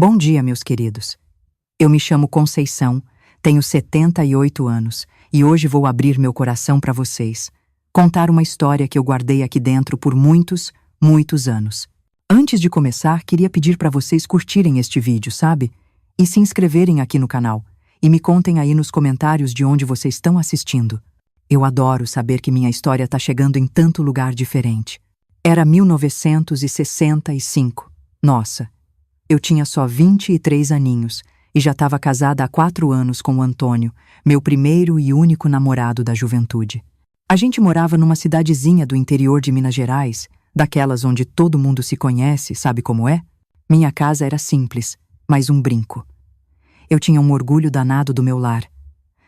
Bom dia, meus queridos. Eu me chamo Conceição, tenho 78 anos e hoje vou abrir meu coração para vocês, contar uma história que eu guardei aqui dentro por muitos, muitos anos. Antes de começar, queria pedir para vocês curtirem este vídeo, sabe? E se inscreverem aqui no canal. E me contem aí nos comentários de onde vocês estão assistindo. Eu adoro saber que minha história está chegando em tanto lugar diferente. Era 1965. Nossa! Eu tinha só 23 aninhos e já estava casada há 4 anos com o Antônio, meu primeiro e único namorado da juventude. A gente morava numa cidadezinha do interior de Minas Gerais, daquelas onde todo mundo se conhece, sabe como é? Minha casa era simples, mas um brinco. Eu tinha um orgulho danado do meu lar.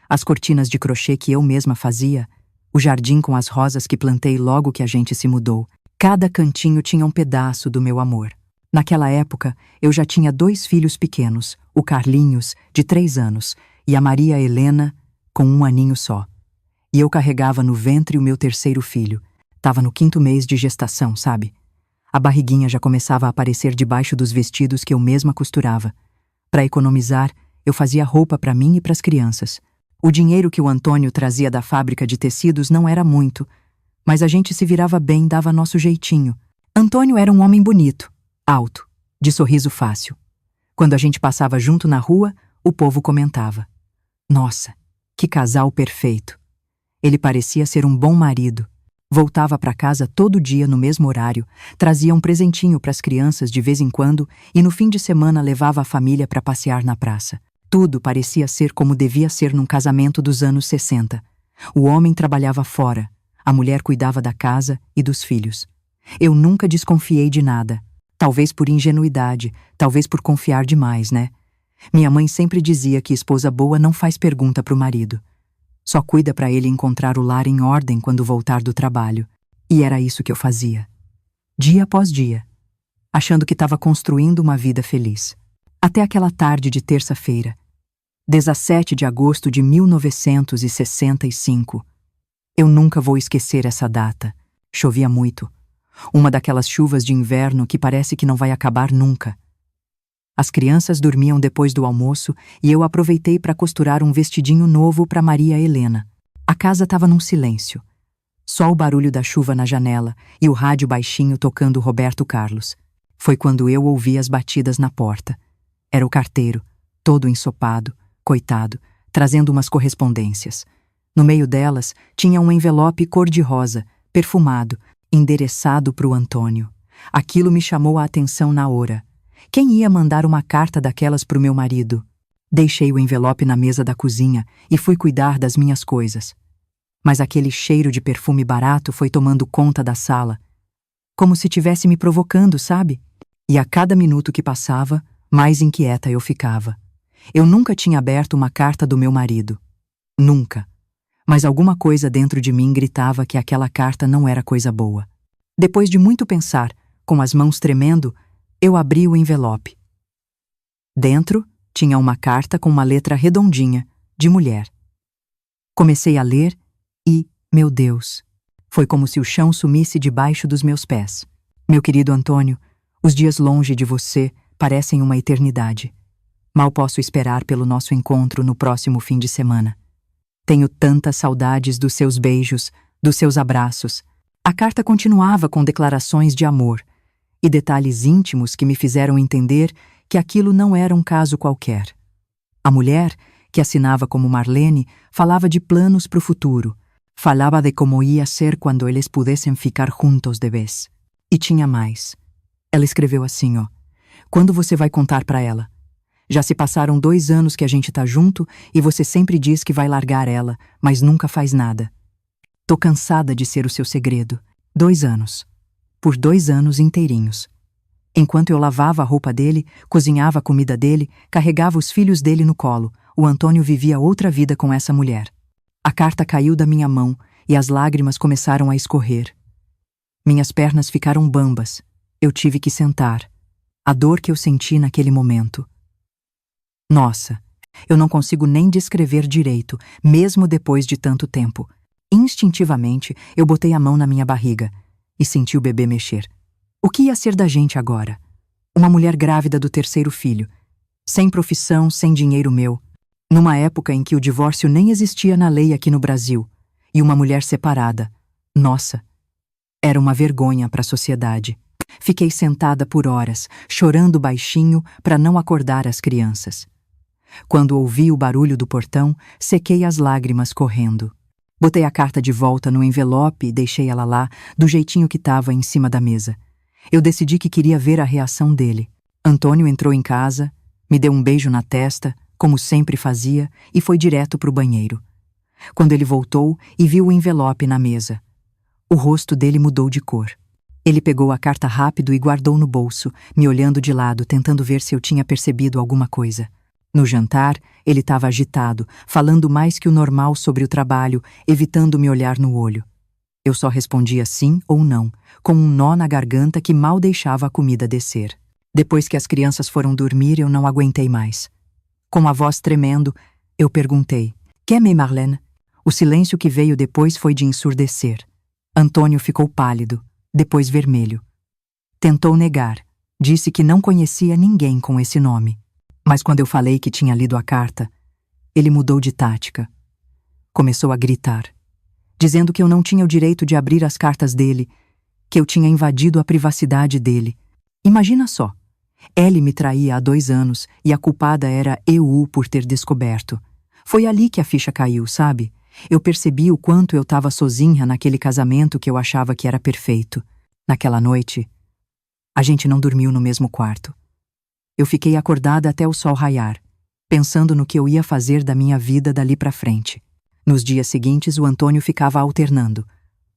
As cortinas de crochê que eu mesma fazia, o jardim com as rosas que plantei logo que a gente se mudou. Cada cantinho tinha um pedaço do meu amor. Naquela época, eu já tinha 2 filhos pequenos, o Carlinhos, de 3 anos, e a Maria Helena, com 1 aninho só. E eu carregava no ventre o meu terceiro filho. Tava no 5º mês de gestação, sabe? A barriguinha já começava a aparecer debaixo dos vestidos que eu mesma costurava. Para economizar, eu fazia roupa para mim e para as crianças. O dinheiro que o Antônio trazia da fábrica de tecidos não era muito, mas a gente se virava bem, dava nosso jeitinho. Antônio era um homem bonito, alto, de sorriso fácil. Quando a gente passava junto na rua, o povo comentava: "Nossa, que casal perfeito!" Ele parecia ser um bom marido. Voltava para casa todo dia no mesmo horário, trazia um presentinho para as crianças de vez em quando e no fim de semana levava a família para passear na praça. Tudo parecia ser como devia ser num casamento dos anos 60. O homem trabalhava fora, a mulher cuidava da casa e dos filhos. Eu nunca desconfiei de nada. Talvez por ingenuidade, talvez por confiar demais, né? Minha mãe sempre dizia que esposa boa não faz pergunta pro marido. Só cuida para ele encontrar o lar em ordem quando voltar do trabalho. E era isso que eu fazia. Dia após dia, achando que estava construindo uma vida feliz. Até aquela tarde de terça-feira, 17 de agosto de 1965. Eu nunca vou esquecer essa data. Chovia muito. Uma daquelas chuvas de inverno que parece que não vai acabar nunca. As crianças dormiam depois do almoço e eu aproveitei para costurar um vestidinho novo para Maria Helena. A casa estava num silêncio. Só o barulho da chuva na janela e o rádio baixinho tocando Roberto Carlos. Foi quando eu ouvi as batidas na porta. Era o carteiro, todo ensopado, coitado, trazendo umas correspondências. No meio delas tinha um envelope cor-de-rosa, perfumado, endereçado para o Antônio. Aquilo me chamou a atenção na hora. Quem ia mandar uma carta daquelas para o meu marido? Deixei o envelope na mesa da cozinha e fui cuidar das minhas coisas. Mas aquele cheiro de perfume barato foi tomando conta da sala, como se tivesse me provocando, sabe? E a cada minuto que passava, mais inquieta eu ficava. Eu nunca tinha aberto uma carta do meu marido. Nunca. Mas alguma coisa dentro de mim gritava que aquela carta não era coisa boa. Depois de muito pensar, com as mãos tremendo, eu abri o envelope. Dentro tinha uma carta com uma letra redondinha, de mulher. Comecei a ler e, meu Deus, foi como se o chão sumisse debaixo dos meus pés. Meu querido Antônio, os dias longe de você parecem uma eternidade. Mal posso esperar pelo nosso encontro no próximo fim de semana. Tenho tantas saudades dos seus beijos, dos seus abraços. A carta continuava com declarações de amor e detalhes íntimos que me fizeram entender que aquilo não era um caso qualquer. A mulher, que assinava como Marlene, falava de planos para o futuro. Falava de como ia ser quando eles pudessem ficar juntos de vez. E tinha mais. Ela escreveu assim, ó: "Quando você vai contar para ela? Já se passaram 2 anos que a gente tá junto e você sempre diz que vai largar ela, mas nunca faz nada. Tô cansada de ser o seu segredo. 2 anos. Por 2 anos inteirinhos. Enquanto eu lavava a roupa dele, cozinhava a comida dele, carregava os filhos dele no colo, o Antônio vivia outra vida com essa mulher. A carta caiu da minha mão e as lágrimas começaram a escorrer. Minhas pernas ficaram bambas. Eu tive que sentar. A dor que eu senti naquele momento. Nossa, eu não consigo nem descrever direito, mesmo depois de tanto tempo. Instintivamente, eu botei a mão na minha barriga e senti o bebê mexer. O que ia ser da gente agora? Uma mulher grávida do terceiro filho, sem profissão, sem dinheiro meu, numa época em que o divórcio nem existia na lei aqui no Brasil, e uma mulher separada. Nossa, era uma vergonha para a sociedade. Fiquei sentada por horas, chorando baixinho para não acordar as crianças. Quando ouvi o barulho do portão, sequei as lágrimas correndo. Botei a carta de volta no envelope e deixei ela lá, do jeitinho que estava em cima da mesa. Eu decidi que queria ver a reação dele. Antônio entrou em casa, me deu um beijo na testa, como sempre fazia, e foi direto para o banheiro. Quando ele voltou e viu o envelope na mesa, o rosto dele mudou de cor. Ele pegou a carta rápido e guardou no bolso, me olhando de lado, tentando ver se eu tinha percebido alguma coisa. No jantar, ele estava agitado, falando mais que o normal sobre o trabalho, evitando me olhar no olho. Eu só respondia sim ou não, com um nó na garganta que mal deixava a comida descer. Depois que as crianças foram dormir, eu não aguentei mais. Com a voz tremendo, eu perguntei: "Quem é Marlene?" O silêncio que veio depois foi de ensurdecer. Antônio ficou pálido, depois vermelho. Tentou negar, disse que não conhecia ninguém com esse nome. Mas quando eu falei que tinha lido a carta, ele mudou de tática. Começou a gritar, dizendo que eu não tinha o direito de abrir as cartas dele, que eu tinha invadido a privacidade dele. Imagina só, ele me traía há 2 anos e a culpada era eu por ter descoberto. Foi ali que a ficha caiu, sabe? Eu percebi o quanto eu estava sozinha naquele casamento que eu achava que era perfeito. Naquela noite, a gente não dormiu no mesmo quarto. Eu fiquei acordada até o sol raiar, pensando no que eu ia fazer da minha vida dali pra frente. Nos dias seguintes, o Antônio ficava alternando.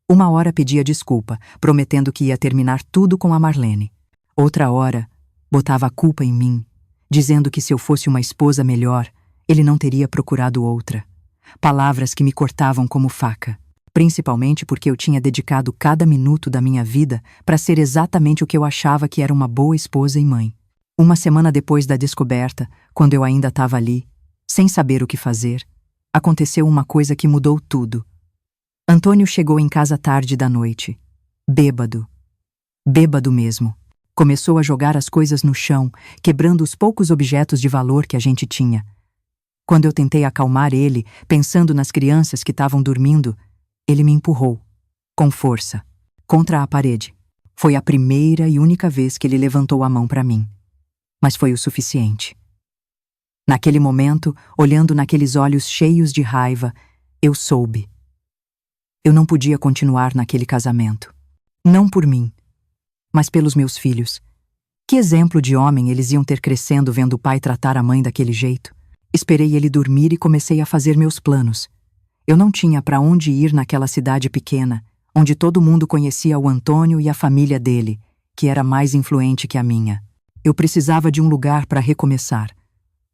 Uma hora pedia desculpa, prometendo que ia terminar tudo com a Marlene. Outra hora, botava a culpa em mim, dizendo que se eu fosse uma esposa melhor, ele não teria procurado outra. Palavras que me cortavam como faca, principalmente porque eu tinha dedicado cada minuto da minha vida para ser exatamente o que eu achava que era uma boa esposa e mãe. Uma semana depois da descoberta, quando eu ainda estava ali, sem saber o que fazer, aconteceu uma coisa que mudou tudo. Antônio chegou em casa tarde da noite, bêbado. Bêbado mesmo. Começou a jogar as coisas no chão, quebrando os poucos objetos de valor que a gente tinha. Quando eu tentei acalmar ele, pensando nas crianças que estavam dormindo, ele me empurrou, com força, contra a parede. Foi a primeira e única vez que ele levantou a mão para mim. Mas foi o suficiente. Naquele momento, olhando naqueles olhos cheios de raiva, eu soube. Eu não podia continuar naquele casamento. Não por mim, mas pelos meus filhos. Que exemplo de homem eles iam ter crescendo vendo o pai tratar a mãe daquele jeito? Esperei ele dormir e comecei a fazer meus planos. Eu não tinha para onde ir naquela cidade pequena, onde todo mundo conhecia o Antônio e a família dele, que era mais influente que a minha. Eu precisava de um lugar para recomeçar,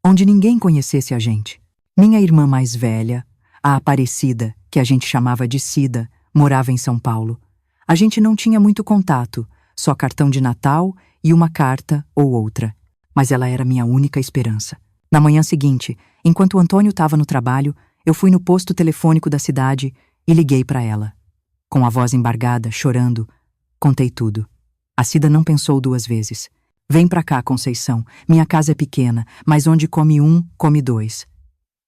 onde ninguém conhecesse a gente. Minha irmã mais velha, a Aparecida, que a gente chamava de Cida, morava em São Paulo. A gente não tinha muito contato, só cartão de Natal e uma carta ou outra. Mas ela era minha única esperança. Na manhã seguinte, enquanto o Antônio estava no trabalho, eu fui no posto telefônico da cidade e liguei para ela. Com a voz embargada, chorando, contei tudo. A Cida não pensou 2 vezes. "Vem pra cá, Conceição. Minha casa é pequena, mas onde come um, come 2.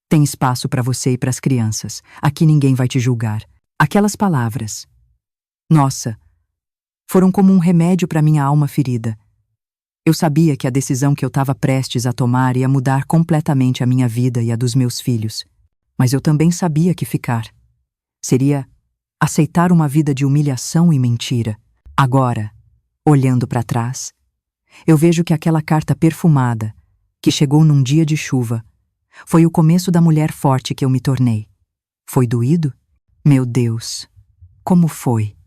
Tem espaço para você e pras crianças. Aqui ninguém vai te julgar." Aquelas palavras, nossa, foram como um remédio para minha alma ferida. Eu sabia que a decisão que eu estava prestes a tomar ia mudar completamente a minha vida e a dos meus filhos. Mas eu também sabia que ficar seria aceitar uma vida de humilhação e mentira. Agora, olhando para trás, eu vejo que aquela carta perfumada, que chegou num dia de chuva, foi o começo da mulher forte que eu me tornei. Foi doído? Meu Deus, como foi?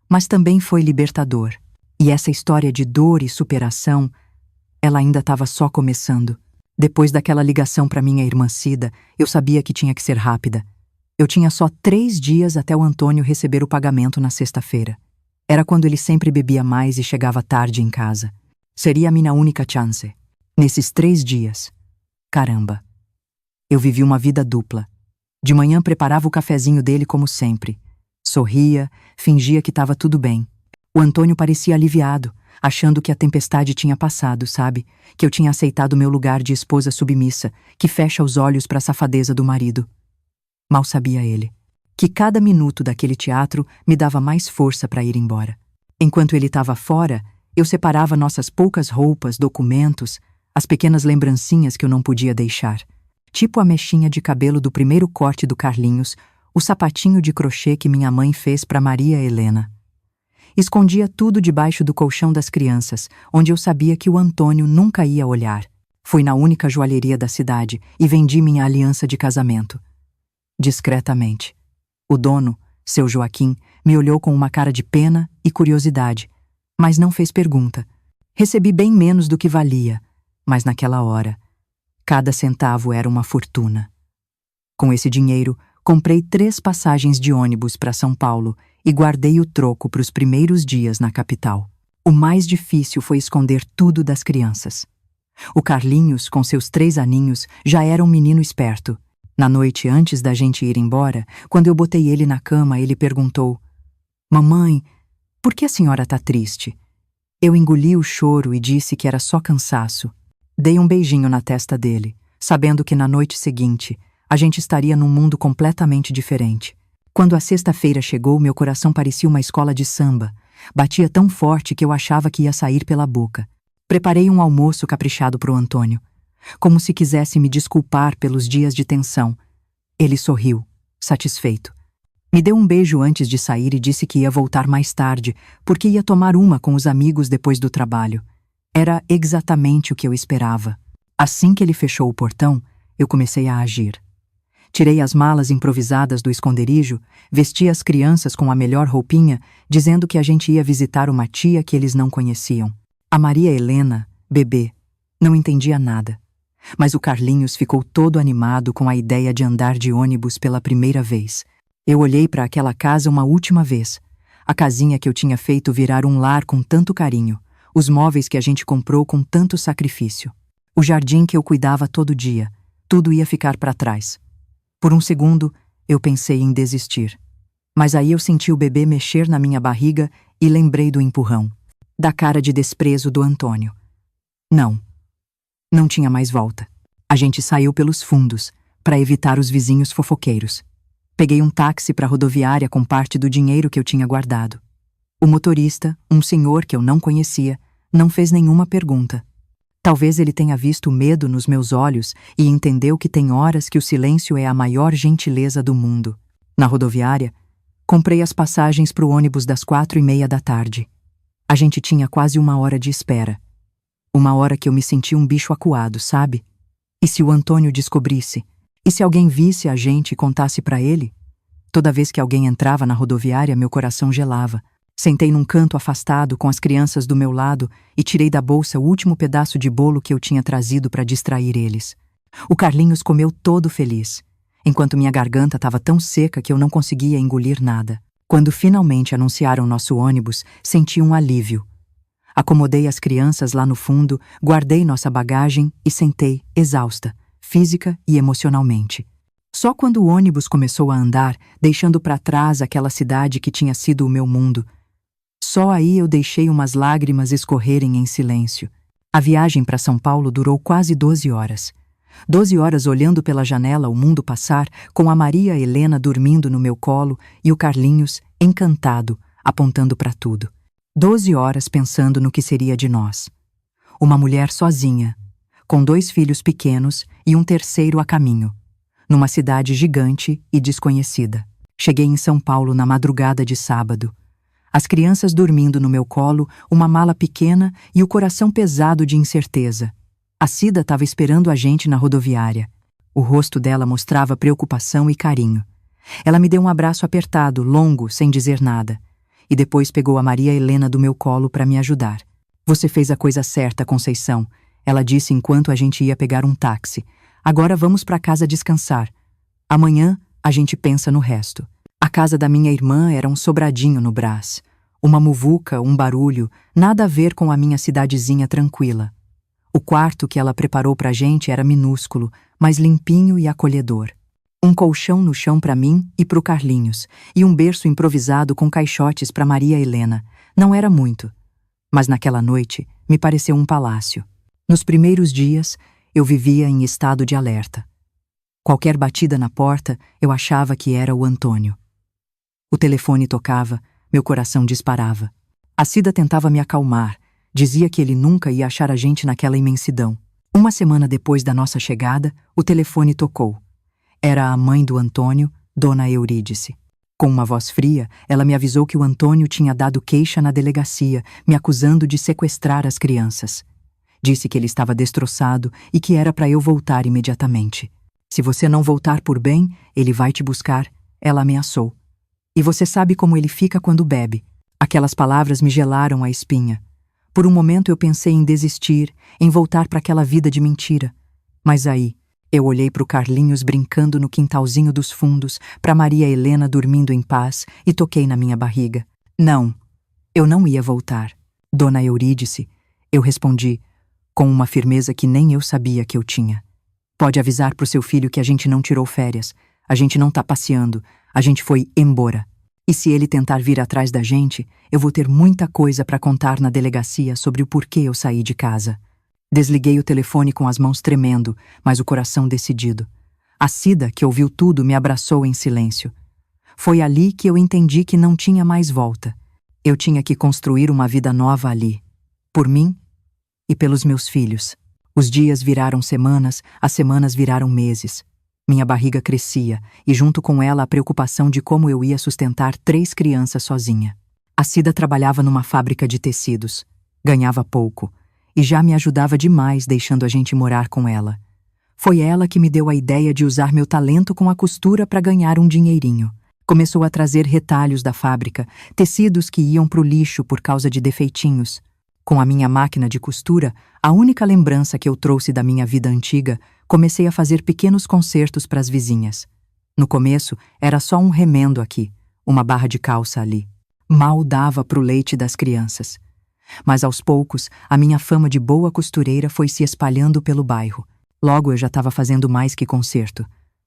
Mas também foi libertador. E essa história de dor e superação, ela ainda estava só começando. Depois daquela ligação para minha irmã Cida, eu sabia que tinha que ser rápida. Eu tinha só 3 dias até o Antônio receber o pagamento na sexta-feira. Era quando ele sempre bebia mais e chegava tarde em casa. Seria a minha única chance. Nesses 3 dias, caramba, eu vivi uma vida dupla. De manhã preparava o cafezinho dele como sempre. Sorria, fingia que estava tudo bem. O Antônio parecia aliviado, achando que a tempestade tinha passado, sabe? Que eu tinha aceitado meu lugar de esposa submissa, que fecha os olhos para a safadeza do marido. Mal sabia ele que cada minuto daquele teatro me dava mais força para ir embora. Enquanto ele estava fora, eu separava nossas poucas roupas, documentos, as pequenas lembrancinhas que eu não podia deixar. Tipo a mechinha de cabelo do primeiro corte do Carlinhos, o sapatinho de crochê que minha mãe fez para Maria Helena. Escondia tudo debaixo do colchão das crianças, onde eu sabia que o Antônio nunca ia olhar. Fui na única joalheria da cidade e vendi minha aliança de casamento. Discretamente. O dono, seu Joaquim, me olhou com uma cara de pena e curiosidade, mas não fez pergunta. Recebi bem menos do que valia, mas naquela hora, cada centavo era uma fortuna. Com esse dinheiro, comprei 3 passagens de ônibus para São Paulo e guardei o troco para os primeiros dias na capital. O mais difícil foi esconder tudo das crianças. O Carlinhos, com seus 3 aninhos, já era um menino esperto. Na noite antes da gente ir embora, quando eu botei ele na cama, ele perguntou: "Mamãe, por que a senhora tá triste?" Eu engoli o choro e disse que era só cansaço. Dei um beijinho na testa dele, sabendo que na noite seguinte a gente estaria num mundo completamente diferente. Quando a sexta-feira chegou, meu coração parecia uma escola de samba. Batia tão forte que eu achava que ia sair pela boca. Preparei um almoço caprichado pro Antônio, como se quisesse me desculpar pelos dias de tensão. Ele sorriu, satisfeito. Me deu um beijo antes de sair e disse que ia voltar mais tarde, porque ia tomar uma com os amigos depois do trabalho. Era exatamente o que eu esperava. Assim que ele fechou o portão, eu comecei a agir. Tirei as malas improvisadas do esconderijo, vesti as crianças com a melhor roupinha, dizendo que a gente ia visitar uma tia que eles não conheciam. A Maria Helena, bebê, não entendia nada. Mas o Carlinhos ficou todo animado com a ideia de andar de ônibus pela primeira vez. Eu olhei para aquela casa uma última vez. A casinha que eu tinha feito virar um lar com tanto carinho. Os móveis que a gente comprou com tanto sacrifício. O jardim que eu cuidava todo dia. Tudo ia ficar para trás. Por um segundo, eu pensei em desistir. Mas aí eu senti o bebê mexer na minha barriga e lembrei do empurrão. Da cara de desprezo do Antônio. Não tinha mais volta. A gente saiu pelos fundos, para evitar os vizinhos fofoqueiros. Peguei um táxi para a rodoviária com parte do dinheiro que eu tinha guardado. O motorista, um senhor que eu não conhecia, não fez nenhuma pergunta. Talvez ele tenha visto o medo nos meus olhos e entendeu que tem horas que o silêncio é a maior gentileza do mundo. Na rodoviária, comprei as passagens para o ônibus das 4:30 da tarde. A gente tinha quase 1 hora de espera. 1 hora que eu me senti um bicho acuado, sabe? E se o Antônio descobrisse? E se alguém visse a gente e contasse para ele? Toda vez que alguém entrava na rodoviária, meu coração gelava. Sentei num canto afastado com as crianças do meu lado e tirei da bolsa o último pedaço de bolo que eu tinha trazido para distrair eles. O Carlinhos comeu todo feliz, enquanto minha garganta estava tão seca que eu não conseguia engolir nada. Quando finalmente anunciaram nosso ônibus, senti um alívio. Acomodei as crianças lá no fundo, guardei nossa bagagem e sentei, exausta, física e emocionalmente. Só quando o ônibus começou a andar, deixando para trás aquela cidade que tinha sido o meu mundo, só aí eu deixei umas lágrimas escorrerem em silêncio. A viagem para São Paulo durou quase 12 horas. 12 horas olhando pela janela o mundo passar, com a Maria Helena dormindo no meu colo e o Carlinhos, encantado, apontando para tudo. 12 horas pensando no que seria de nós. Uma mulher sozinha, com 2 filhos pequenos e um terceiro a caminho, numa cidade gigante e desconhecida. Cheguei em São Paulo na madrugada de sábado. As crianças dormindo no meu colo, uma mala pequena e o coração pesado de incerteza. A Cida estava esperando a gente na rodoviária. O rosto dela mostrava preocupação e carinho. Ela me deu um abraço apertado, longo, sem dizer nada. E depois pegou a Maria Helena do meu colo para me ajudar. "Você fez a coisa certa, Conceição", ela disse enquanto a gente ia pegar um táxi. "Agora vamos para casa descansar. Amanhã a gente pensa no resto." A casa da minha irmã era um sobradinho no Brás. Uma muvuca, um barulho, nada a ver com a minha cidadezinha tranquila. O quarto que ela preparou pra gente era minúsculo, mas limpinho e acolhedor. Um colchão no chão para mim e pro Carlinhos, e um berço improvisado com caixotes para Maria Helena. Não era muito, Mas naquela noite me pareceu um palácio. Nos primeiros dias, eu vivia em estado de alerta. Qualquer batida na porta, eu achava que era o Antônio. O telefone tocava, meu coração disparava. A Cida tentava me acalmar, dizia que ele nunca ia achar a gente naquela imensidão. Uma semana depois da nossa chegada, o telefone tocou. Era a mãe do Antônio, Dona Eurídice. Com uma voz fria, ela me avisou que o Antônio tinha dado queixa na delegacia, me acusando de sequestrar as crianças. Disse que ele estava destroçado e que era para eu voltar imediatamente. Se você não voltar por bem, ele vai te buscar, ela ameaçou. E você sabe como ele fica quando bebe. Aquelas palavras me gelaram a espinha. Por um momento eu pensei em desistir, em voltar para aquela vida de mentira. Mas aí, eu olhei para o Carlinhos brincando no quintalzinho dos fundos, para Maria Helena dormindo em paz e toquei na minha barriga. Não, eu não ia voltar. Dona Eurídice, eu respondi, com uma firmeza que nem eu sabia que eu tinha. Pode avisar pro seu filho que a gente não tirou férias, a gente não tá passeando, a gente foi embora. E se ele tentar vir atrás da gente, eu vou ter muita coisa para contar na delegacia sobre o porquê eu saí de casa. Desliguei o telefone com as mãos tremendo, mas o coração decidido. A Cida, que ouviu tudo, me abraçou em silêncio. Foi ali que eu entendi que não tinha mais volta. Eu tinha que construir uma vida nova ali. Por mim e pelos meus filhos. Os dias viraram semanas, as semanas viraram meses. Minha barriga crescia, e junto com ela a preocupação de como eu ia sustentar 3 crianças sozinha. A Cida trabalhava numa fábrica de tecidos. Ganhava pouco, e já me ajudava demais deixando a gente morar com ela. Foi ela que me deu a ideia de usar meu talento com a costura para ganhar um dinheirinho. Começou a trazer retalhos da fábrica, tecidos que iam pro lixo por causa de defeitinhos. Com a minha máquina de costura, a única lembrança que eu trouxe da minha vida antiga, comecei a fazer pequenos concertos para as vizinhas. No começo, era só um remendo aqui, uma barra de calça ali. Mal dava pro leite das crianças. Mas aos poucos, a minha fama de boa costureira foi se espalhando pelo bairro. Logo eu já estava fazendo mais que concerto.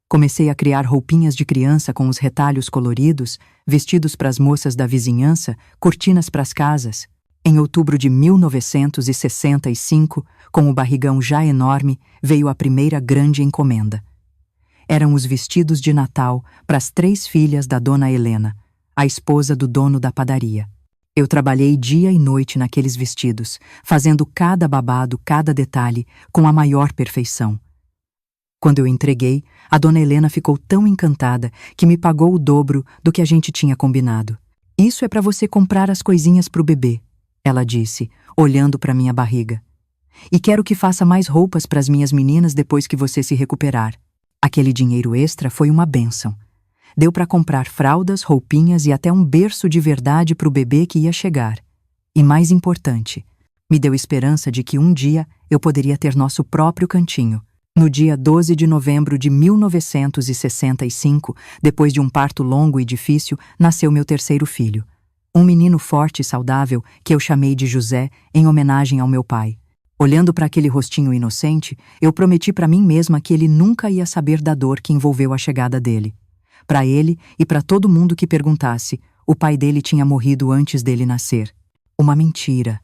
Comecei a criar roupinhas de criança com os retalhos coloridos, vestidos para as moças da vizinhança, cortinas para as casas. Em outubro de 1965, com o barrigão já enorme, veio a primeira grande encomenda. Eram os vestidos de Natal para as 3 filhas da Dona Helena, a esposa do dono da padaria. Eu trabalhei dia e noite naqueles vestidos, fazendo cada babado, cada detalhe, com a maior perfeição. Quando eu entreguei, a Dona Helena ficou tão encantada que me pagou o dobro do que a gente tinha combinado. Isso é para você comprar as coisinhas pro bebê, ela disse, olhando para minha barriga. E quero que faça mais roupas para as minhas meninas depois que você se recuperar. Aquele dinheiro extra foi uma bênção. Deu para comprar fraldas, roupinhas e até um berço de verdade para o bebê que ia chegar. E mais importante, me deu esperança de que um dia eu poderia ter nosso próprio cantinho. No dia 12 de novembro de 1965, depois de um parto longo e difícil, nasceu meu terceiro filho. Um menino forte e saudável que eu chamei de José em homenagem ao meu pai. Olhando para aquele rostinho inocente, eu prometi para mim mesma que ele nunca ia saber da dor que envolveu a chegada dele. Para ele e para todo mundo que perguntasse, o pai dele tinha morrido antes dele nascer. Uma mentira.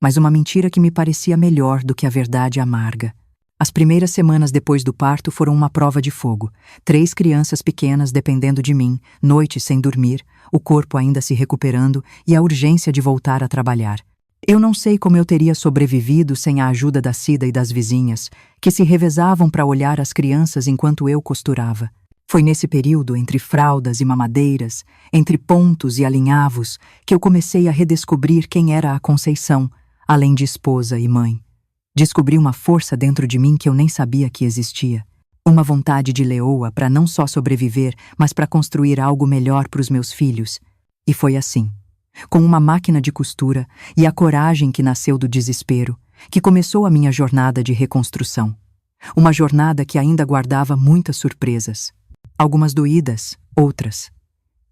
Mas uma mentira que me parecia melhor do que a verdade amarga. As primeiras semanas depois do parto foram uma prova de fogo. 3 crianças pequenas dependendo de mim, noites sem dormir, o corpo ainda se recuperando e a urgência de voltar a trabalhar. Eu não sei como eu teria sobrevivido sem a ajuda da Cida e das vizinhas, que se revezavam para olhar as crianças enquanto eu costurava. Foi nesse período, entre fraldas e mamadeiras, entre pontos e alinhavos, que eu comecei a redescobrir quem era a Conceição, além de esposa e mãe. Descobri uma força dentro de mim que eu nem sabia que existia. Uma vontade de leoa para não só sobreviver, mas para construir algo melhor para os meus filhos. E foi assim, com uma máquina de costura e a coragem que nasceu do desespero, que começou a minha jornada de reconstrução. Uma jornada que ainda guardava muitas surpresas. Algumas doídas, outras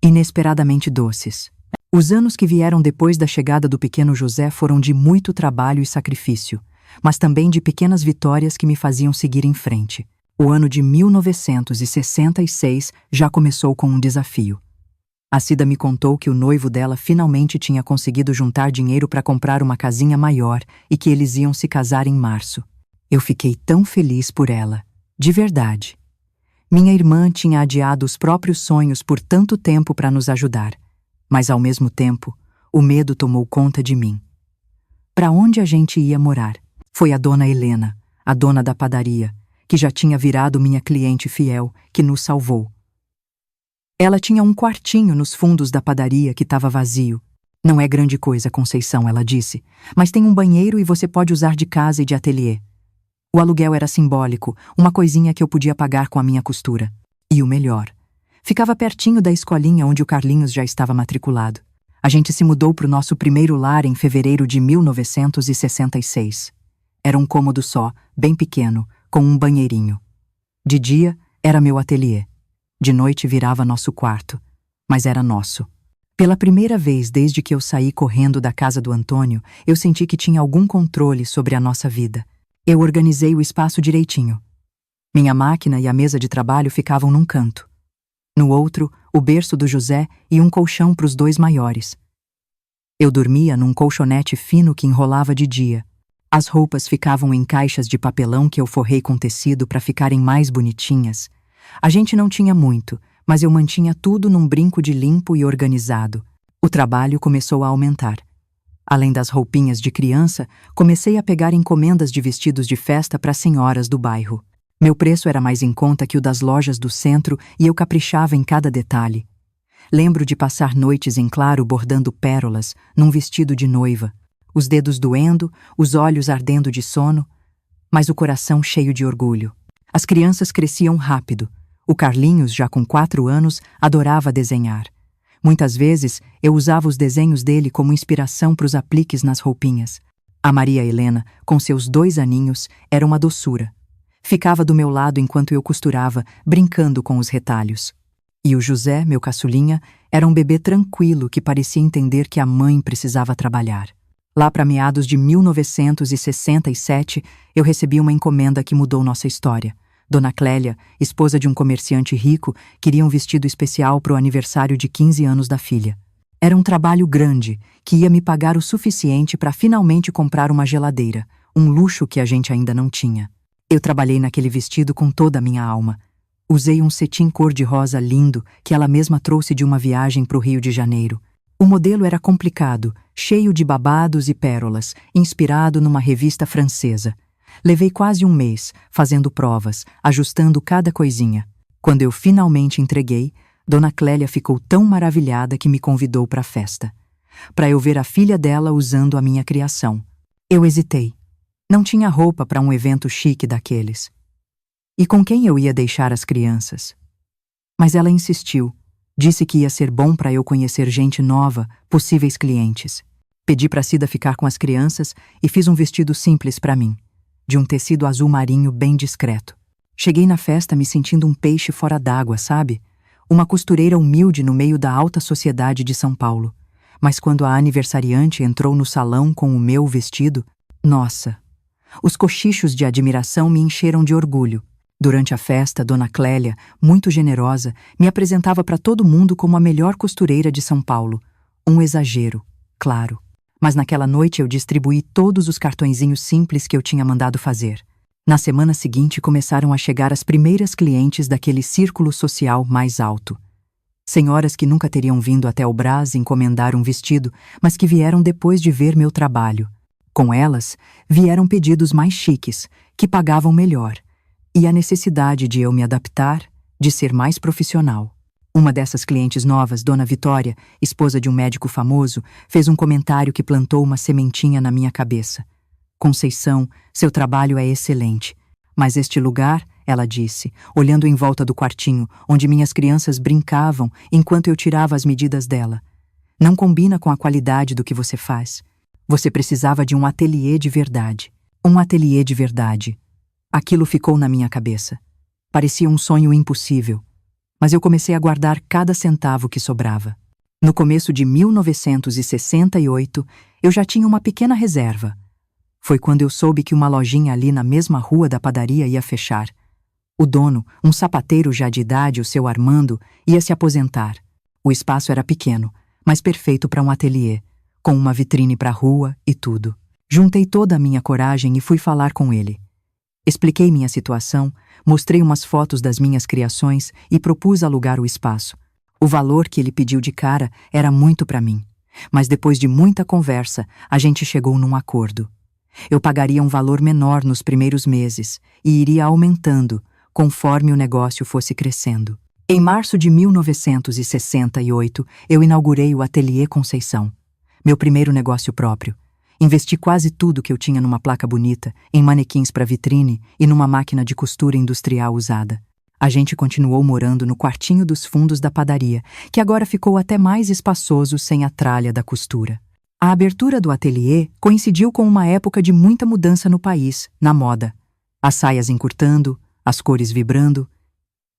inesperadamente doces. Os anos que vieram depois da chegada do pequeno José foram de muito trabalho e sacrifício, mas também de pequenas vitórias que me faziam seguir em frente. O ano de 1966 já começou com um desafio. A Cida me contou que o noivo dela finalmente tinha conseguido juntar dinheiro para comprar uma casinha maior e que eles iam se casar em março. Eu fiquei tão feliz por ela, de verdade. Minha irmã tinha adiado os próprios sonhos por tanto tempo para nos ajudar, mas ao mesmo tempo, o medo tomou conta de mim. Para onde a gente ia morar? Foi a dona Helena, a dona da padaria, que já tinha virado minha cliente fiel, que nos salvou. Ela tinha um quartinho nos fundos da padaria que estava vazio. Não é grande coisa, Conceição, ela disse, mas tem um banheiro e você pode usar de casa e de ateliê. O aluguel era simbólico, uma coisinha que eu podia pagar com a minha costura. E o melhor, ficava pertinho da escolinha onde o Carlinhos já estava matriculado. A gente se mudou para o nosso primeiro lar em fevereiro de 1966. Era um cômodo só, bem pequeno, com um banheirinho. De dia, era meu ateliê. De noite virava nosso quarto, mas era nosso. Pela primeira vez desde que eu saí correndo da casa do Antônio, eu senti que tinha algum controle sobre a nossa vida. Eu organizei o espaço direitinho. Minha máquina e a mesa de trabalho ficavam num canto. No outro, o berço do José e um colchão para os dois maiores. Eu dormia num colchonete fino que enrolava de dia. As roupas ficavam em caixas de papelão que eu forrei com tecido para ficarem mais bonitinhas. A gente não tinha muito, mas eu mantinha tudo num brinco de limpo e organizado. O trabalho começou a aumentar. Além das roupinhas de criança, comecei a pegar encomendas de vestidos de festa para senhoras do bairro. Meu preço era mais em conta que o das lojas do centro e eu caprichava em cada detalhe. Lembro de passar noites em claro bordando pérolas num vestido de noiva, os dedos doendo, os olhos ardendo de sono, mas o coração cheio de orgulho. As crianças cresciam rápido. O Carlinhos, já com 4 anos, adorava desenhar. Muitas vezes, eu usava os desenhos dele como inspiração para os apliques nas roupinhas. A Maria Helena, com seus 2 aninhos, era uma doçura. Ficava do meu lado enquanto eu costurava, brincando com os retalhos. E o José, meu caçulinha, era um bebê tranquilo que parecia entender que a mãe precisava trabalhar. Lá para meados de 1967, eu recebi uma encomenda que mudou nossa história. Dona Clélia, esposa de um comerciante rico, queria um vestido especial para o aniversário de 15 anos da filha. Era um trabalho grande, que ia me pagar o suficiente para finalmente comprar uma geladeira, um luxo que a gente ainda não tinha. Eu trabalhei naquele vestido com toda a minha alma. Usei um cetim cor-de-rosa lindo que ela mesma trouxe de uma viagem para o Rio de Janeiro. O modelo era complicado, cheio de babados e pérolas, inspirado numa revista francesa. Levei quase um mês, fazendo provas, ajustando cada coisinha. Quando eu finalmente entreguei, Dona Clélia ficou tão maravilhada que me convidou para a festa, para eu ver a filha dela usando a minha criação. Eu hesitei. Não tinha roupa para um evento chique daqueles. E com quem eu ia deixar as crianças? Mas ela insistiu. Disse que ia ser bom para eu conhecer gente nova, possíveis clientes. Pedi para Cida ficar com as crianças e fiz um vestido simples para mim, de um tecido azul marinho bem discreto. Cheguei na festa me sentindo um peixe fora d'água, sabe? Uma costureira humilde no meio da alta sociedade de São Paulo. Mas quando a aniversariante entrou no salão com o meu vestido, nossa! Os cochichos de admiração me encheram de orgulho. Durante a festa, Dona Clélia, muito generosa, me apresentava para todo mundo como a melhor costureira de São Paulo. Um exagero, claro. Mas naquela noite eu distribuí todos os cartõezinhos simples que eu tinha mandado fazer. Na semana seguinte começaram a chegar as primeiras clientes daquele círculo social mais alto. Senhoras que nunca teriam vindo até o Brás encomendar um vestido, mas que vieram depois de ver meu trabalho. Com elas, vieram pedidos mais chiques, que pagavam melhor. E a necessidade de eu me adaptar, de ser mais profissional. Uma dessas clientes novas, Dona Vitória, esposa de um médico famoso, fez um comentário que plantou uma sementinha na minha cabeça. Conceição, seu trabalho é excelente. Mas este lugar, ela disse, olhando em volta do quartinho, onde minhas crianças brincavam enquanto eu tirava as medidas dela, não combina com a qualidade do que você faz. Você precisava de um ateliê de verdade. Um ateliê de verdade. Aquilo ficou na minha cabeça. Parecia um sonho impossível. Mas eu comecei a guardar cada centavo que sobrava. No começo de 1968, eu já tinha uma pequena reserva. Foi quando eu soube que uma lojinha ali na mesma rua da padaria ia fechar. O dono, um sapateiro já de idade, o seu Armando, ia se aposentar. O espaço era pequeno, mas perfeito para um ateliê, com uma vitrine para a rua e tudo. Juntei toda a minha coragem e fui falar com ele. Expliquei minha situação, mostrei umas fotos das minhas criações e propus alugar o espaço. O valor que ele pediu de cara era muito para mim, mas depois de muita conversa, a gente chegou num acordo. Eu pagaria um valor menor nos primeiros meses e iria aumentando conforme o negócio fosse crescendo. Em março de 1968, eu inaugurei o Ateliê Conceição, meu primeiro negócio próprio. Investi quase tudo que eu tinha numa placa bonita, em manequins para vitrine e numa máquina de costura industrial usada. A gente continuou morando no quartinho dos fundos da padaria, que agora ficou até mais espaçoso sem a tralha da costura. A abertura do ateliê coincidiu com uma época de muita mudança no país, na moda. As saias encurtando, as cores vibrando.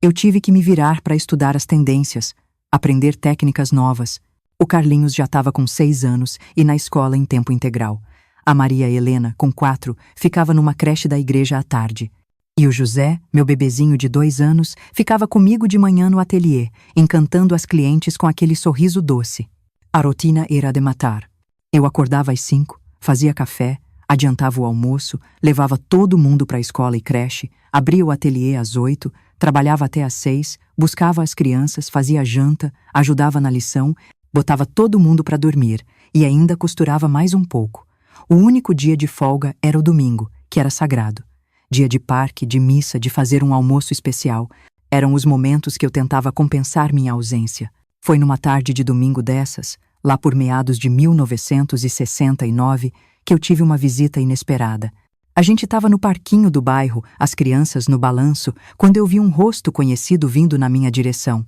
Eu tive que me virar para estudar as tendências, aprender técnicas novas. O Carlinhos já estava com 6 anos e na escola em tempo integral. A Maria Helena, com 4, ficava numa creche da igreja à tarde. E o José, meu bebezinho de 2 anos, ficava comigo de manhã no ateliê, encantando as clientes com aquele sorriso doce. A rotina era de matar. Eu acordava às 5, fazia café, adiantava o almoço, levava todo mundo para a escola e creche, abria o ateliê às 8, trabalhava até às 6, buscava as crianças, fazia janta, ajudava na lição, botava todo mundo para dormir e ainda costurava mais um pouco. O único dia de folga era o domingo, que era sagrado. Dia de parque, de missa, de fazer um almoço especial. Eram os momentos que eu tentava compensar minha ausência. Foi numa tarde de domingo dessas, lá por meados de 1969, que eu tive uma visita inesperada. A gente estava no parquinho do bairro, as crianças no balanço, quando eu vi um rosto conhecido vindo na minha direção.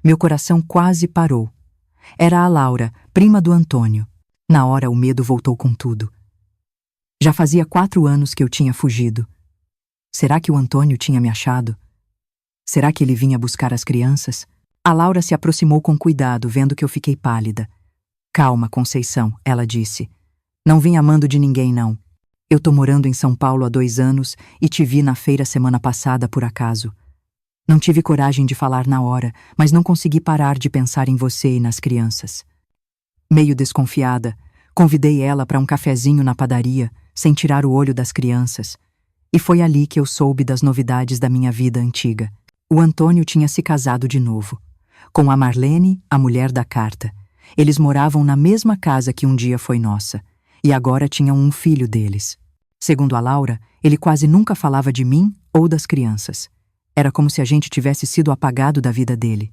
Meu coração quase parou. Era a Laura, prima do Antônio. Na hora o medo voltou com tudo. Já fazia 4 anos que eu tinha fugido. Será que o Antônio tinha me achado? Será que ele vinha buscar as crianças? A Laura se aproximou com cuidado, vendo que eu fiquei pálida. Calma, Conceição, ela disse. Não vim amando de ninguém, não. Eu tô morando em São Paulo há 2 anos e te vi na feira semana passada por acaso. Não tive coragem de falar na hora, mas não consegui parar de pensar em você e nas crianças. Meio desconfiada, convidei ela para um cafezinho na padaria, sem tirar o olho das crianças. E foi ali que eu soube das novidades da minha vida antiga. O Antônio tinha se casado de novo, com a Marlene, a mulher da carta. Eles moravam na mesma casa que um dia foi nossa, e agora tinham um filho deles. Segundo a Laura, ele quase nunca falava de mim ou das crianças. Era como se a gente tivesse sido apagado da vida dele.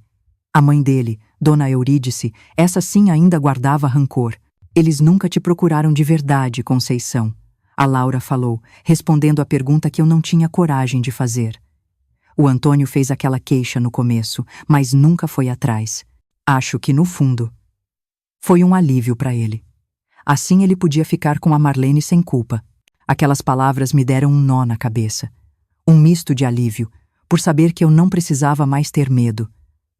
A mãe dele, Dona Eurídice, essa sim ainda guardava rancor. Eles nunca te procuraram de verdade, Conceição. A Laura falou, respondendo à pergunta que eu não tinha coragem de fazer. O Antônio fez aquela queixa no começo, mas nunca foi atrás. Acho que, no fundo, foi um alívio para ele. Assim ele podia ficar com a Marlene sem culpa. Aquelas palavras me deram um nó na cabeça. Um misto de alívio, por saber que eu não precisava mais ter medo.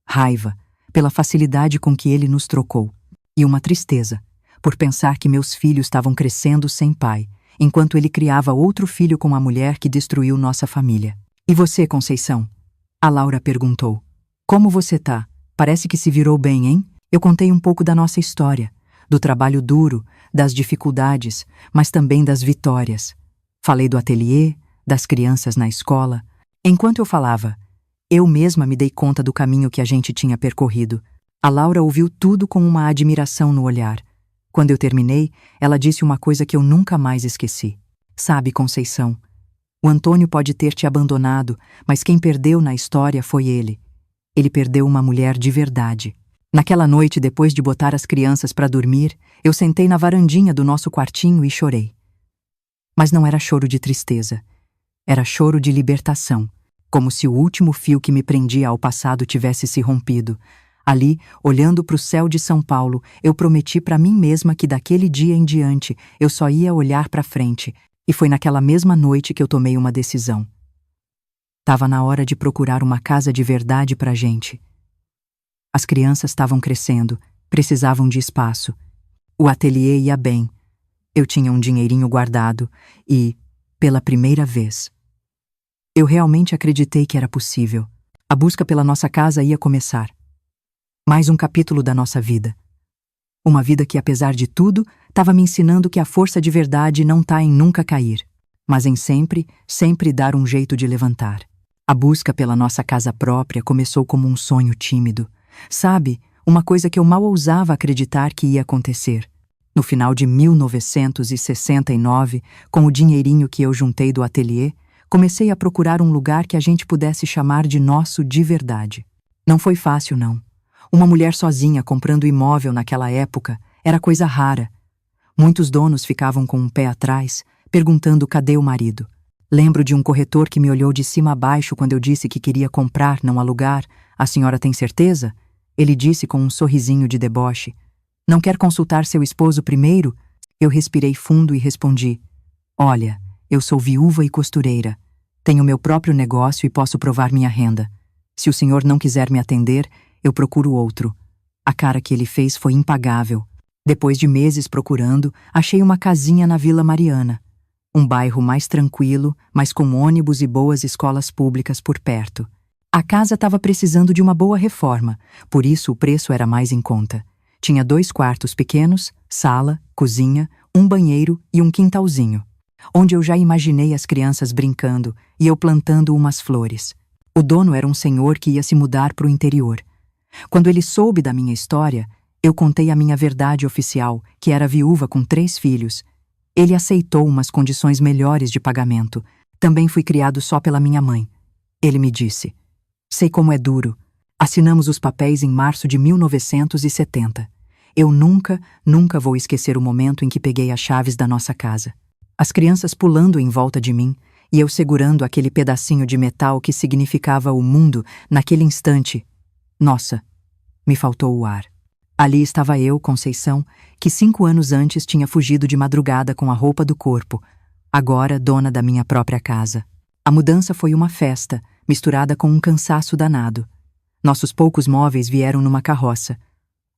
Raiva, pela facilidade com que ele nos trocou. E uma tristeza, por pensar que meus filhos estavam crescendo sem pai, enquanto ele criava outro filho com a mulher que destruiu nossa família. E você, Conceição? A Laura perguntou. Como você tá? Parece que se virou bem, hein? Eu contei um pouco da nossa história, do trabalho duro, das dificuldades, mas também das vitórias. Falei do ateliê, das crianças na escola. Enquanto eu falava, eu mesma me dei conta do caminho que a gente tinha percorrido. A Laura ouviu tudo com uma admiração no olhar. Quando eu terminei, ela disse uma coisa que eu nunca mais esqueci. Sabe, Conceição, o Antônio pode ter te abandonado, mas quem perdeu na história foi ele. Ele perdeu uma mulher de verdade. Naquela noite, depois de botar as crianças para dormir, eu sentei na varandinha do nosso quartinho e chorei. Mas não era choro de tristeza. Era choro de libertação, como se o último fio que me prendia ao passado tivesse se rompido. Ali, olhando para o céu de São Paulo, eu prometi para mim mesma que daquele dia em diante eu só ia olhar para frente, e foi naquela mesma noite que eu tomei uma decisão. Tava na hora de procurar uma casa de verdade pra gente. As crianças estavam crescendo, precisavam de espaço. O ateliê ia bem. Eu tinha um dinheirinho guardado e, pela primeira vez, eu realmente acreditei que era possível. A busca pela nossa casa ia começar. Mais um capítulo da nossa vida. Uma vida que, apesar de tudo, estava me ensinando que a força de verdade não está em nunca cair, mas em sempre, sempre dar um jeito de levantar. A busca pela nossa casa própria começou como um sonho tímido. Sabe, uma coisa que eu mal ousava acreditar que ia acontecer. No final de 1969, com o dinheirinho que eu juntei do ateliê, comecei a procurar um lugar que a gente pudesse chamar de nosso de verdade. Não foi fácil, não. Uma mulher sozinha comprando imóvel naquela época era coisa rara. Muitos donos ficavam com um pé atrás, perguntando cadê o marido. Lembro de um corretor que me olhou de cima a baixo quando eu disse que queria comprar, não alugar. A senhora tem certeza? Ele disse com um sorrisinho de deboche. Não quer consultar seu esposo primeiro? Eu respirei fundo e respondi. Olha, eu sou viúva e costureira. Tenho meu próprio negócio e posso provar minha renda. Se o senhor não quiser me atender, eu procuro outro. A cara que ele fez foi impagável. Depois de meses procurando, achei uma casinha na Vila Mariana. Um bairro mais tranquilo, mas com ônibus e boas escolas públicas por perto. A casa estava precisando de uma boa reforma, por isso o preço era mais em conta. Tinha 2 quartos pequenos, sala, cozinha, um banheiro e um quintalzinho, onde eu já imaginei as crianças brincando e eu plantando umas flores. O dono era um senhor que ia se mudar para o interior. Quando ele soube da minha história, eu contei a minha verdade oficial, que era viúva com 3 filhos. Ele aceitou umas condições melhores de pagamento. Também fui criado só pela minha mãe. Ele me disse: sei como é duro. Assinamos os papéis em março de 1970. Eu nunca vou esquecer o momento em que peguei as chaves da nossa casa. As crianças pulando em volta de mim e eu segurando aquele pedacinho de metal que significava o mundo naquele instante. Nossa, me faltou o ar. Ali estava eu, Conceição, que 5 anos antes tinha fugido de madrugada com a roupa do corpo, agora dona da minha própria casa. A mudança foi uma festa, misturada com um cansaço danado. Nossos poucos móveis vieram numa carroça.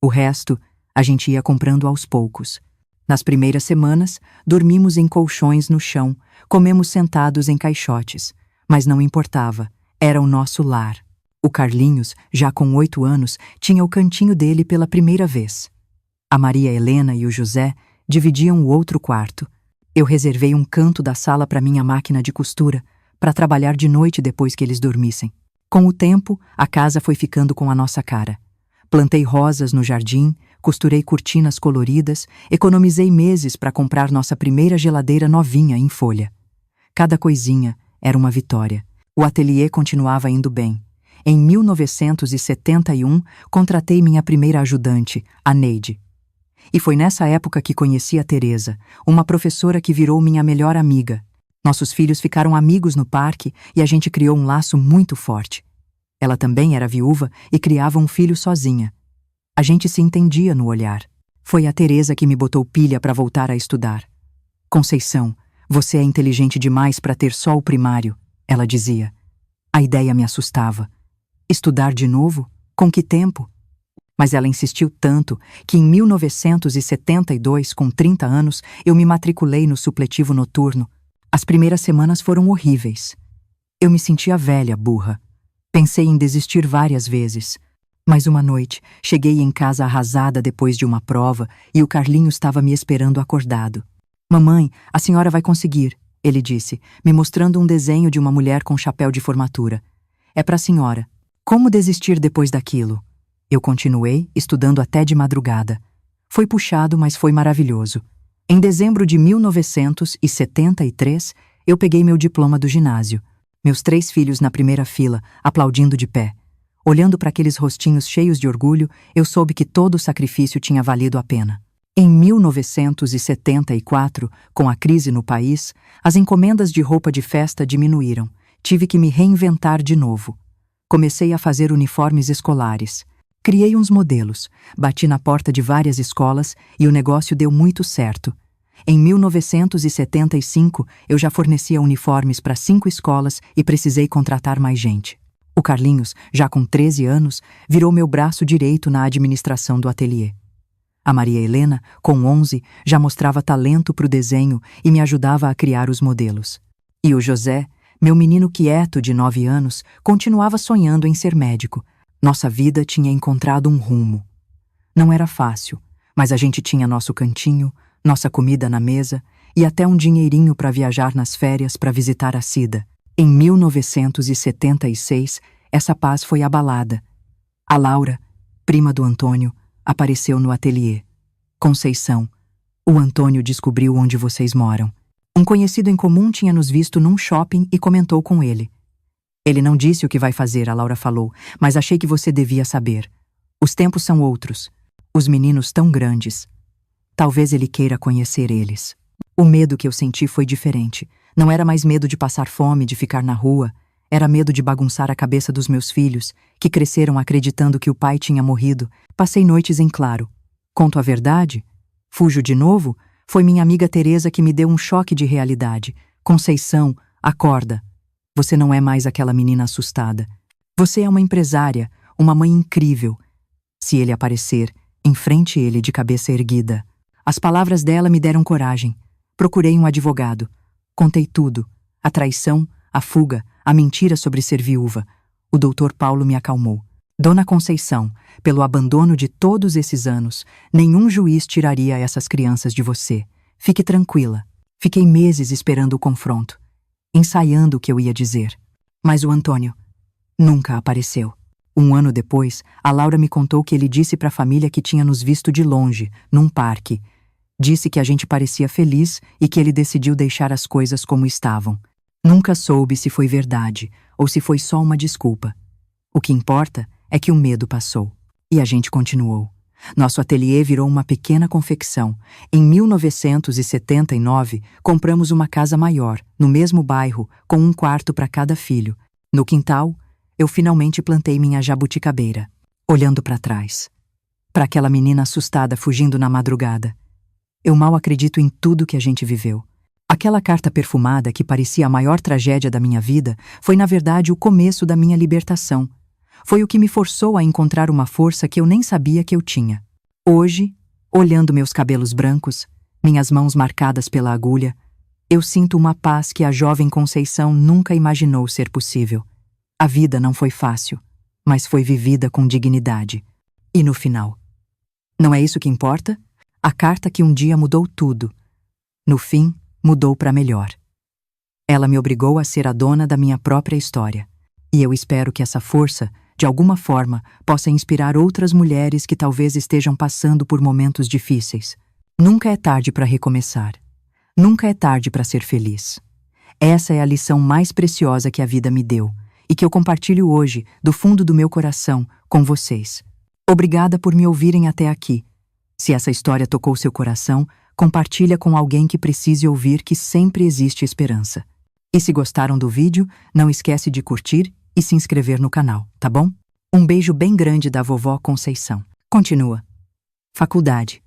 O resto, a gente ia comprando aos poucos. Nas primeiras semanas, dormimos em colchões no chão, comemos sentados em caixotes. Mas não importava, era o nosso lar. O Carlinhos, já com 8 anos, tinha o cantinho dele pela primeira vez. A Maria Helena e o José dividiam o outro quarto. Eu reservei um canto da sala para minha máquina de costura, para trabalhar de noite depois que eles dormissem. Com o tempo, a casa foi ficando com a nossa cara. Plantei rosas no jardim, costurei cortinas coloridas, economizei meses para comprar nossa primeira geladeira novinha em folha. Cada coisinha era uma vitória. O ateliê continuava indo bem. Em 1971, contratei minha primeira ajudante, a Neide. E foi nessa época que conheci a Teresa, uma professora que virou minha melhor amiga. Nossos filhos ficaram amigos no parque e a gente criou um laço muito forte. Ela também era viúva e criava um filho sozinha. A gente se entendia no olhar. Foi a Teresa que me botou pilha para voltar a estudar. Conceição, você é inteligente demais para ter só o primário, ela dizia. A ideia me assustava. Estudar de novo? Com que tempo? Mas ela insistiu tanto que em 1972, com 30 anos, eu me matriculei no supletivo noturno. As primeiras semanas foram horríveis. Eu me sentia velha, burra. Pensei em desistir várias vezes. Mas uma noite, cheguei em casa arrasada depois de uma prova e o Carlinhos estava me esperando acordado. Mamãe, a senhora vai conseguir, ele disse, me mostrando um desenho de uma mulher com chapéu de formatura. É para a senhora. Como desistir depois daquilo? Eu continuei, estudando até de madrugada. Foi puxado, mas foi maravilhoso. Em dezembro de 1973, eu peguei meu diploma do ginásio. Meus 3 filhos na primeira fila, aplaudindo de pé. Olhando para aqueles rostinhos cheios de orgulho, eu soube que todo o sacrifício tinha valido a pena. Em 1974, com a crise no país, as encomendas de roupa de festa diminuíram. Tive que me reinventar de novo. Comecei a fazer uniformes escolares. Criei uns modelos, bati na porta de várias escolas e o negócio deu muito certo. Em 1975, eu já fornecia uniformes para 5 escolas e precisei contratar mais gente. O Carlinhos, já com 13 anos, virou meu braço direito na administração do ateliê. A Maria Helena, com 11, já mostrava talento para o desenho e me ajudava a criar os modelos. E o José, meu menino quieto de 9 anos, continuava sonhando em ser médico. Nossa vida tinha encontrado um rumo. Não era fácil, mas a gente tinha nosso cantinho, nossa comida na mesa e até um dinheirinho para viajar nas férias para visitar a Cida. Em 1976, essa paz foi abalada. A Laura, prima do Antônio, apareceu no ateliê. Conceição, o Antônio descobriu onde vocês moram. Um conhecido em comum tinha nos visto num shopping e comentou com ele. Ele não disse o que vai fazer, a Laura falou, mas achei que você devia saber. Os tempos são outros. Os meninos tão grandes. Talvez ele queira conhecer eles. O medo que eu senti foi diferente. Não era mais medo de passar fome, de ficar na rua. Era medo de bagunçar a cabeça dos meus filhos, que cresceram acreditando que o pai tinha morrido. Passei noites em claro. Conto a verdade? Fujo de novo? Foi minha amiga Teresa que me deu um choque de realidade. Conceição, acorda. Você não é mais aquela menina assustada. Você é uma empresária, uma mãe incrível. Se ele aparecer, enfrente ele de cabeça erguida. As palavras dela me deram coragem. Procurei um advogado. Contei tudo. A traição, a fuga, a mentira sobre ser viúva. O doutor Paulo me acalmou. Dona Conceição, pelo abandono de todos esses anos, nenhum juiz tiraria essas crianças de você. Fique tranquila. Fiquei meses esperando o confronto, ensaiando o que eu ia dizer. Mas o Antônio nunca apareceu. Um ano depois, a Laura me contou que ele disse para a família que tinha nos visto de longe, num parque. Disse que a gente parecia feliz e que ele decidiu deixar as coisas como estavam. Nunca soube se foi verdade ou se foi só uma desculpa. O que importa é que o medo passou. E a gente continuou. Nosso ateliê virou uma pequena confecção. Em 1979, compramos uma casa maior, no mesmo bairro, com um quarto para cada filho. No quintal, eu finalmente plantei minha jabuticabeira, olhando para trás. Para aquela menina assustada fugindo na madrugada. Eu mal acredito em tudo que a gente viveu. Aquela carta perfumada que parecia a maior tragédia da minha vida foi, na verdade, o começo da minha libertação. Foi o que me forçou a encontrar uma força que eu nem sabia que eu tinha. Hoje, olhando meus cabelos brancos, minhas mãos marcadas pela agulha, eu sinto uma paz que a jovem Conceição nunca imaginou ser possível. A vida não foi fácil, mas foi vivida com dignidade. E no final? Não é isso que importa? A carta que um dia mudou tudo. No fim, mudou para melhor. Ela me obrigou a ser a dona da minha própria história. E eu espero que essa força, de alguma forma, possa inspirar outras mulheres que talvez estejam passando por momentos difíceis. Nunca é tarde para recomeçar. Nunca é tarde para ser feliz. Essa é a lição mais preciosa que a vida me deu e que eu compartilho hoje, do fundo do meu coração, com vocês. Obrigada por me ouvirem até aqui. Se essa história tocou seu coração, compartilha com alguém que precise ouvir que sempre existe esperança. E se gostaram do vídeo, não esquece de curtir e se inscrever no canal, tá bom? Um beijo bem grande da vovó Conceição. Continua. Faculdade.